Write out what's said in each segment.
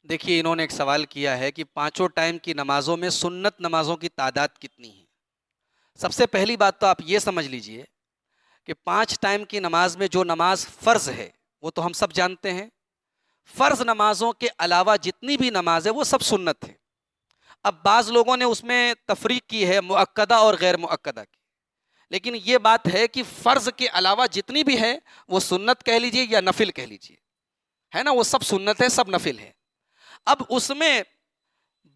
دیکھیے انہوں نے ایک سوال کیا ہے کہ پانچوں ٹائم کی نمازوں میں سنت نمازوں کی تعداد کتنی ہے؟ سب سے پہلی بات تو آپ یہ سمجھ لیجئے کہ پانچ ٹائم کی نماز میں جو نماز فرض ہے وہ تو ہم سب جانتے ہیں. فرض نمازوں کے علاوہ جتنی بھی نماز ہے وہ سب سنت ہے. اب بعض لوگوں نے اس میں تفریق کی ہے مؤکدہ اور غیر مؤکدہ کی، لیکن یہ بات ہے کہ فرض کے علاوہ جتنی بھی ہے وہ سنت کہہ لیجئے یا نفل کہہ لیجئے، ہے نا، وہ سب سنت ہے، سب نفل ہے. اب اس میں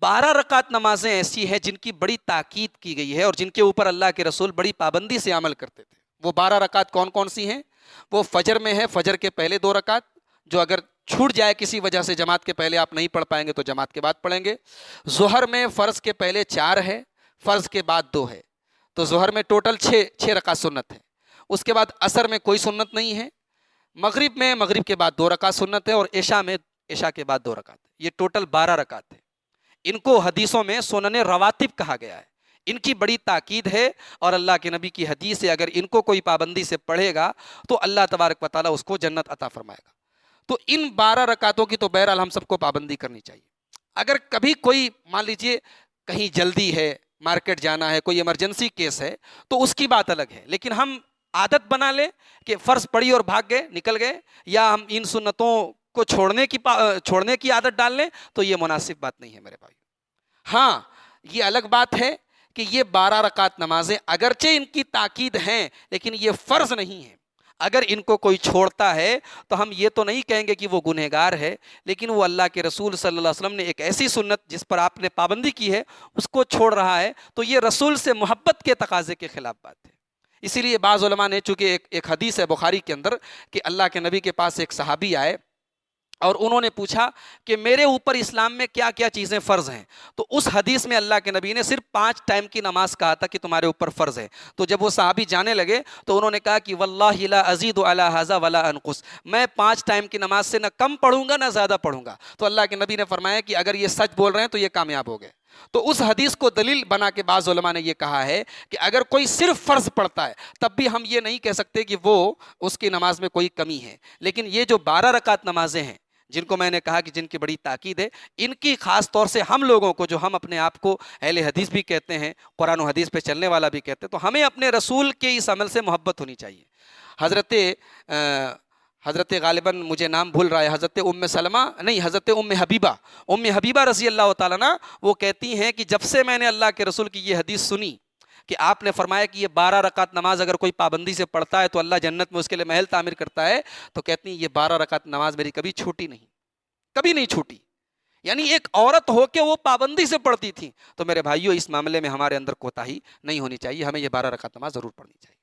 12 رکعت نمازیں ایسی ہیں جن کی بڑی تاکید کی گئی ہے اور جن کے اوپر اللہ کے رسول بڑی پابندی سے عمل کرتے تھے. وہ 12 رکعت کون کون سی ہیں؟ وہ فجر میں ہے، فجر کے پہلے 2 رکعت، جو اگر چھوٹ جائے کسی وجہ سے جماعت کے پہلے آپ نہیں پڑھ پائیں گے تو جماعت کے بعد پڑھیں گے. ظہر میں فرض کے پہلے 4 ہے، فرض کے بعد 2 ہے، تو ظہر میں ٹوٹل 6 رکعت سنت ہے. اس کے بعد عصر میں کوئی سنت نہیں ہے. مغرب میں مغرب کے بعد 2 رکعت سنت ہے، اور عشاء میں عشاء کے بعد 2 رکعت. یہ ٹوٹل 12 رکعت ہے. ان کو حدیثوں میں سنن رواتب کہا گیا ہے. ان کی بڑی تاکید ہے، اور اللہ کے نبی کی حدیث ہے اگر ان کو کوئی پابندی سے پڑھے گا تو اللہ تبارک و تعالیٰ اس کو جنت عطا فرمائے گا. تو ان 12 رکعتوں کی تو بہرحال ہم سب کو پابندی کرنی چاہیے. اگر کبھی کوئی مان لیجئے کہیں جلدی ہے، مارکیٹ جانا ہے، کوئی ایمرجنسی کیس ہے، تو اس کی بات الگ ہے. لیکن ہم عادت بنا لیں کہ فرض پڑھی اور بھاگ گئے، نکل گئے، یا ہم ان سنتوں کو چھوڑنے کی عادت ڈال لیں، تو یہ مناسب بات نہیں ہے میرے بھائی. ہاں، یہ الگ بات ہے کہ یہ 12 رکعت نمازیں اگرچہ ان کی تاکید ہیں لیکن یہ فرض نہیں ہے. اگر ان کو کوئی چھوڑتا ہے تو ہم یہ تو نہیں کہیں گے کہ وہ گنہگار ہے، لیکن وہ اللہ کے رسول صلی اللہ علیہ وسلم نے ایک ایسی سنت جس پر آپ نے پابندی کی ہے اس کو چھوڑ رہا ہے، تو یہ رسول سے محبت کے تقاضے کے خلاف بات ہے. اسی لیے بعض علماء نے، چونکہ ایک حدیث ہے بخاری کے اندر کہ اللہ کے نبی کے پاس ایک صحابی آئے اور انہوں نے پوچھا کہ میرے اوپر اسلام میں کیا کیا چیزیں فرض ہیں. تو اس حدیث میں اللہ کے نبی نے صرف 5 ٹائم کی نماز کہا تھا کہ تمہارے اوپر فرض ہے. تو جب وہ صحابی جانے لگے تو انہوں نے کہا کہ واللہ لا ازید علی ھذا ولا انقص، میں 5 ٹائم کی نماز سے نہ کم پڑھوں گا نہ زیادہ پڑھوں گا. تو اللہ کے نبی نے فرمایا کہ اگر یہ سچ بول رہے ہیں تو یہ کامیاب ہو گئے. تو اس حدیث کو دلیل بنا کے بعض علماء نے یہ کہا ہے کہ اگر کوئی صرف فرض پڑھتا ہے تب بھی ہم یہ نہیں کہہ سکتے کہ وہ اس کی نماز میں کوئی کمی ہے. لیکن یہ جو 12 رکعت نمازیں ہیں جن کو میں نے کہا کہ جن کی بڑی تاکید ہے، ان کی خاص طور سے ہم لوگوں کو، جو ہم اپنے آپ کو اہل حدیث بھی کہتے ہیں، قرآن و حدیث پہ چلنے والا بھی کہتے ہیں، تو ہمیں اپنے رسول کے اس عمل سے محبت ہونی چاہیے. حضرت غالباً مجھے نام بھول رہا ہے، حضرت ام سلمہ نہیں، حضرت ام حبیبہ رضی اللہ تعالیٰ عنہ، وہ کہتی ہیں کہ جب سے میں نے اللہ کے رسول کی یہ حدیث سنی کہ آپ نے فرمایا کہ یہ 12 رکعت نماز اگر کوئی پابندی سے پڑھتا ہے تو اللہ جنت میں اس کے لیے محل تعمیر کرتا ہے، تو کہتی ہیں یہ 12 رکعت نماز میری کبھی چھوٹی نہیں، کبھی نہیں چھوٹی. یعنی ایک عورت ہو کے وہ پابندی سے پڑھتی تھی. تو میرے بھائیوں، اس معاملے میں ہمارے اندر کوتاہی نہیں ہونی چاہیے، ہمیں یہ 12 رکعت نماز ضرور پڑھنی چاہیے.